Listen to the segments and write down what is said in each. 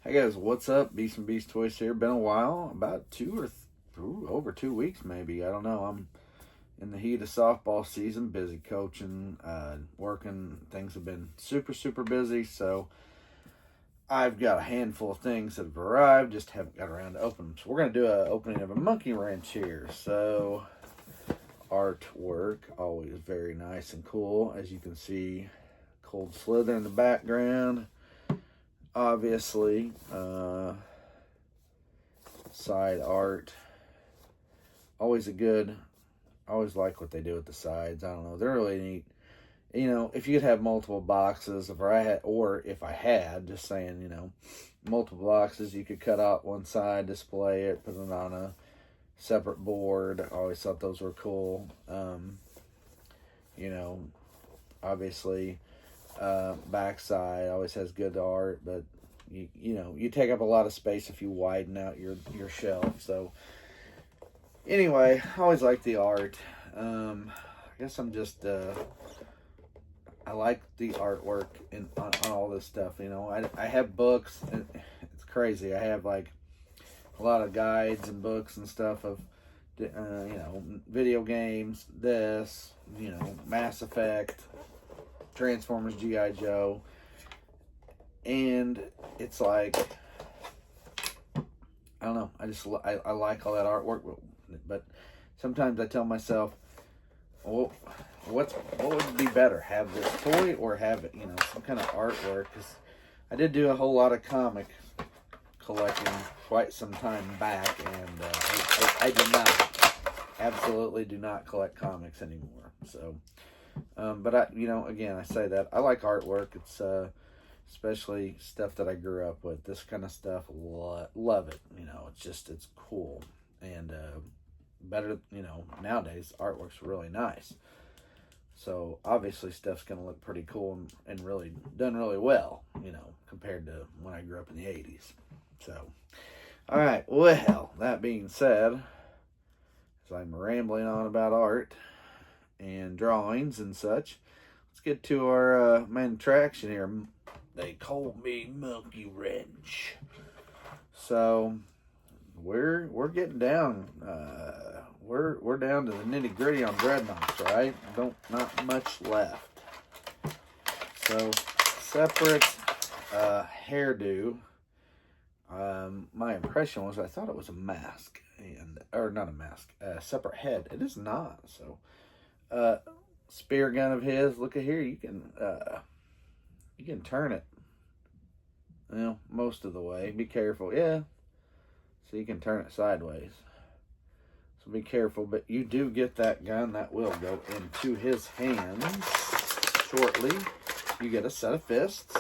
Hey guys, what's up? Beast and Beast Toys here. Been a while, about over 2 weeks maybe. I don't know. I'm in the heat of softball season, busy coaching, working. Things have been super busy. So I've got a handful of things that have arrived, just haven't got around to open them. So we're gonna do an opening of a monkey wrench here. So artwork, always very nice and cool. As you can see, Cold Slither in the background. Obviously, side art, always always like what they do with the sides. I don't know, they're really neat. If you could have multiple boxes, if I had, just saying, multiple boxes, you could cut out one side, display it, put it on a separate board. I always thought those were cool. You know, obviously, backside always has good art, but you take up a lot of space if you widen out your shelf. So anyway, I always like the art. I guess I like the artwork on all this stuff. I have books, and it's crazy. I have like a lot of guides and books and stuff of video games, Mass Effect, Transformers, G.I. Joe, and it's like, I don't know, I like all that artwork, but sometimes I tell myself, well, what would be better, have this toy or have some kind of artwork? Because I did do a whole lot of comic collecting quite some time back, and I absolutely do not collect comics anymore. So but again, I say that I like artwork. It's especially stuff that I grew up with. This kind of stuff, love it. It's cool, and better. Nowadays artwork's really nice. So obviously stuff's gonna look pretty cool and really done really well. Compared to when I grew up in the '80s. So, all right. Well, that being said, as I'm rambling on about art and drawings and such, let's get to our main attraction here. They call me Monkey Wrench. So we're getting down. We're down to the nitty gritty on Dreadnoks, right? Not much left. So separate hairdo. My impression was I thought it was a mask, or not a mask, a separate head. It is not. So spear gun of his. Look at here. You can turn it. Most of the way. Be careful. Yeah. So you can turn it sideways. So be careful. But you do get that gun that will go into his hands shortly. You get a set of fists.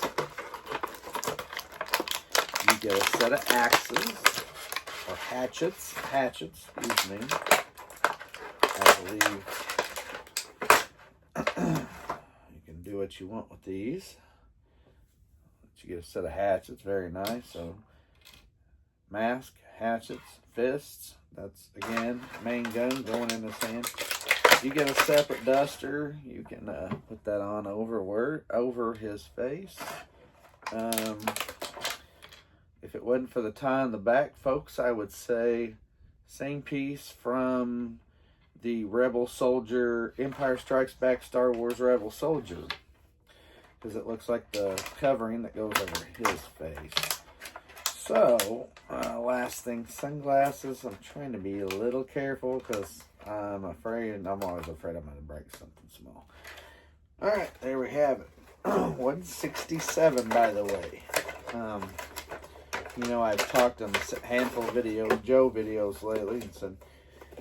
You get a set of axes or hatchets. Excuse me. I believe you can do what you want with these. But you get a set of hatchets, very nice. So mask, hatchets, fists. That's again main gun going in his hand. You get a separate duster. You can put that on over his face. If it wasn't for the tie on the back, folks, I would say same piece from the Rebel Soldier, Empire Strikes Back, Star Wars Rebel Soldier, because it looks like the covering that goes over his face. So, last thing, sunglasses. I'm trying to be a little careful because I'm always afraid I'm going to break something small. All right, there we have it. 167, by the way. I've talked on a handful of Joe videos lately and said,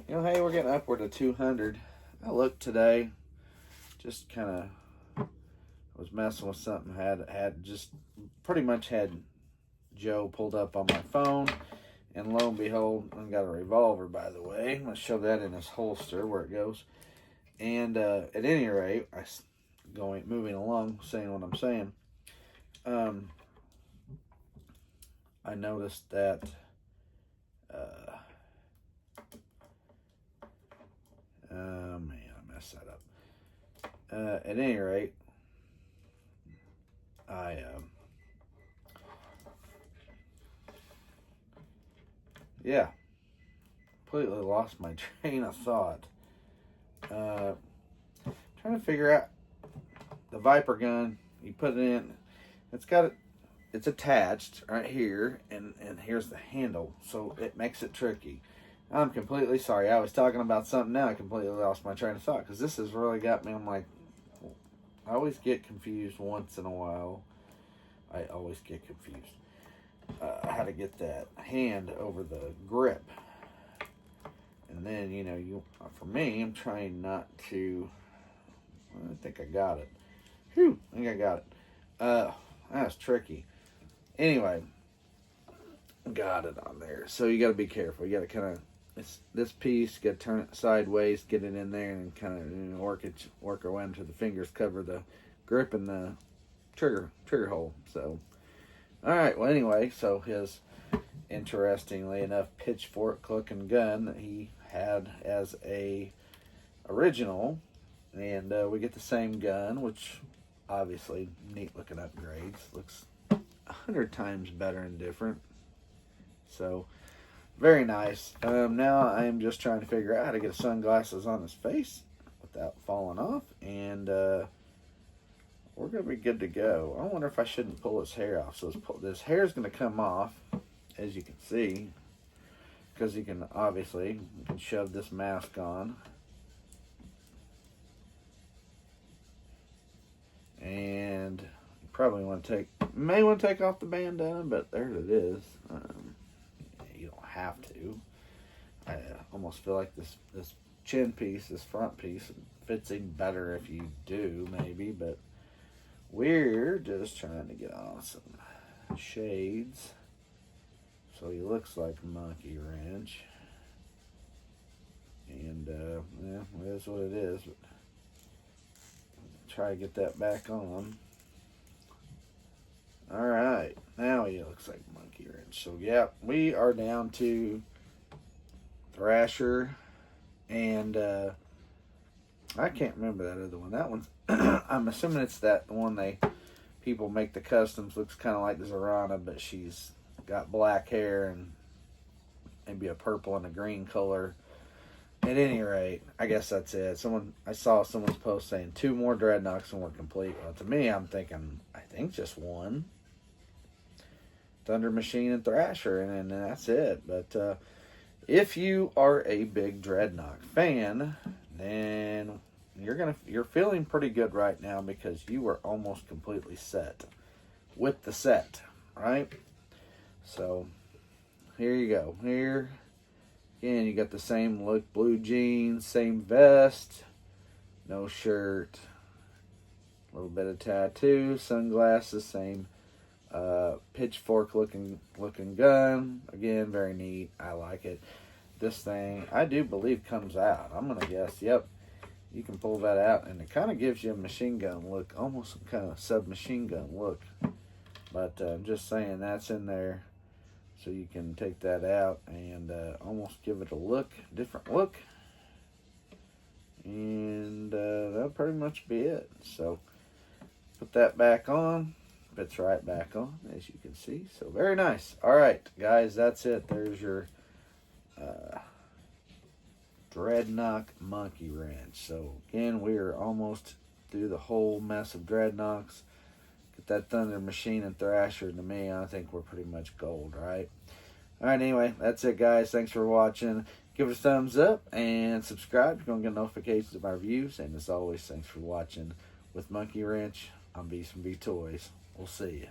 hey, we're getting upward of 200. I looked today, just kind of was messing with something, had just pretty much had Joe pulled up on my phone, and lo and behold, I got a revolver, by the way. I'm going to shove that in his holster where it goes. And at any rate, moving along, saying what I'm saying, I noticed that man, I messed that up. At any rate, I yeah, completely lost my train of thought. Trying to figure out the Viper gun. You put it in. It's attached right here, and here's the handle, so it makes it tricky. I'm completely sorry. I was talking about something, now I completely lost my train of thought, because this has really got me. I'm like, I always get confused once in a while. I always get confused. How to get that hand over the grip. And then, for me, I'm trying not to, I think I got it. Whew, I think I got it. That's tricky. Anyway, got it on there. So you got to be careful. You got to kind of, this piece, you got to turn it sideways, get it in there, and kind of work around until the fingers cover the grip and the trigger hole. So, all right. Well, anyway, so his, interestingly enough, pitchfork looking gun that he had as a original, and we get the same gun, which obviously neat looking upgrades. Looks 100 times better and different. So very nice. Now I'm just trying to figure out how to get sunglasses on his face without falling off, and we're gonna be good to go. I wonder if I shouldn't pull his hair off. So this hair is gonna come off, as you can see, because you can shove this mask on, and you probably may want to take off the bandana, but there it is. You don't have to. I almost feel like this chin piece, this front piece, fits in better if you do, maybe, but we're just trying to get on some shades so he looks like Monkey Wrench. And yeah, it is what it is. But try to get that back on. Alright, now he looks like Monkey Wrench. So yeah, we are down to Thrasher, and I can't remember that other one. That one's I'm assuming it's the one people make the customs. Looks kind of like the Zorana, but she's got black hair and maybe a purple and a green color. At any rate, I guess that's it. I saw someone's post saying 2 more Dreadnoks and we're complete. Well, to me, I'm thinking, I think just 1. Thunder Machine and Thrasher, and that's it. But if you are a big Dreadnok fan, then you're feeling pretty good right now, because you are almost completely set with the set, right? So here you go. Here again, you got the same look: blue jeans, same vest, no shirt, a little bit of tattoo, sunglasses, same pitchfork looking gun. Again, very neat. I like it. This thing, I do believe, comes out. I'm gonna guess, yep, you can pull that out, and it kind of gives you a machine gun look, almost some kind of submachine gun look. But I'm just saying, that's in there, so you can take that out and almost give it a different look. And that'll pretty much be it. So put that back on. Fits right back on, as you can see. So very nice. All right, guys, that's it. There's your Dreadnok Monkey Wrench. So again, we are almost through the whole mess of Dreadnoks. Get that Thunder Machine and Thrasher. To me, I think we're pretty much gold, right? All right, anyway, that's it, guys. Thanks for watching. Give it a thumbs up and subscribe. You're going to get notifications of my reviews. And as always, thanks for watching with Monkey Wrench. I'm Beast from B Toys. We'll see you.